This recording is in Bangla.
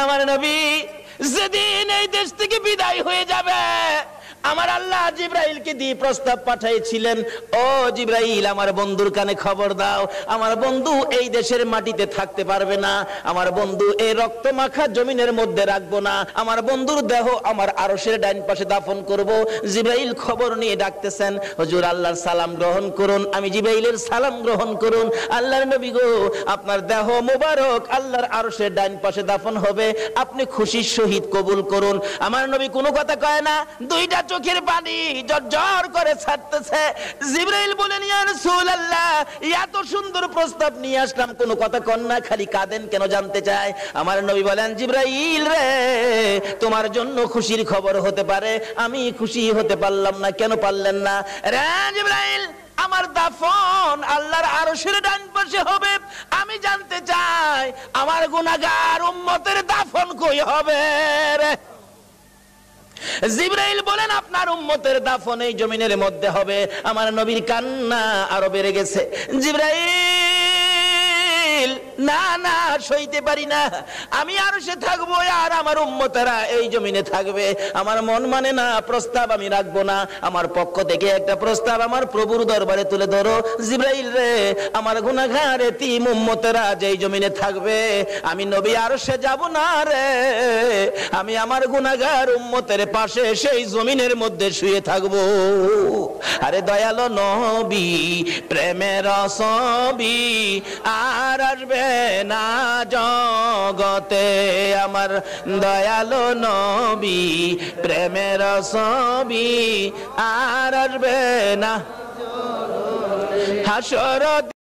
আমার নবী যেদিন এই দেশ থেকে বিদায় হয়ে যাবে, আমার আল্লাহ জিব্রাইলকে দিয়ে প্রস্তাব পাঠাইছিলেন, ও জিব্রাইল আমার বন্ধুর কানে খবর দাও, আমার বন্ধু এই দেশের মাটিতে থাকতে পারবে না, আমার বন্ধু এই রক্ত মাখা জমিনের মধ্যে রাখবো না, আমার বন্ধুর দেহ আমার আরশের ডাইন পাশে দাফন করব। জিব্রাইল খবর নিয়ে ডাকতেছেন, হুজুর আল্লাহর সালাম গ্রহণ করুন। আমি জিব্রাইলের সালাম গ্রহণ করুন। আল্লাহর নবী গো, আপনার দেহ মোবারক আল্লাহর আরশের ডাইন পাশে দাফন হবে, আপনি খুশির সহিত কবুল করুন। আমার নবী কোনো কথা কয় না, দুইটা চোখের পানি জর্জর করে ছাড়তেছে। জিবরাইল বলেন, ইয়া রাসূলুল্লাহ, এত সুন্দর প্রস্তাব নিয়ে আসলাম, কোনো কথা কন না, খালি কাঁদেন কেন জানতে চাই। আমার নবী বলেন, জিবরাইল রে, তোমার জন্য খুশির খবর হতে পারে, আমি খুশি হতে পারলাম না। কেন পারলেন না? রে জিবরাইল, আমার দাফন আল্লাহর আরশের ডান পাশে হবে, আমি জানতে চাই আমার গুনাহগার উম্মতের দাফন কই হবে রে? জিবরাইল বলেন, আপনার উম্মতের দাফন এই জমিনের মধ্যে হবে। আমার নবীর কান্না আরো বেড়ে গেছে। জিবরাইল, না না, সইতে পারি না, আমি আরশে থাকবো আর আমার উম্মতেরা এই জমিনে থাকবে। আমার মন মানে না, প্রস্তাব আমি রাখবো না। আমার পক্ষ থেকে একটা প্রস্তাব আমার প্রভুর দরবারে তুলে ধরো। জিবরাইল রে, আমার গুনাহগার এতিম উম্মতেরা যেই জমিনে থাকবে, আমি নবী আরশে যাব না রে, আমি আমার গুনাহগার উম্মতের পাশে সেই জমিনের মধ্যে শুয়ে থাকবো। আরে দয়ালো নবী, প্রেমের ছবি আর আসবে না জগতে, আমার দয়ালো নবী, প্রেমের ছবি আর আসবে না হাসর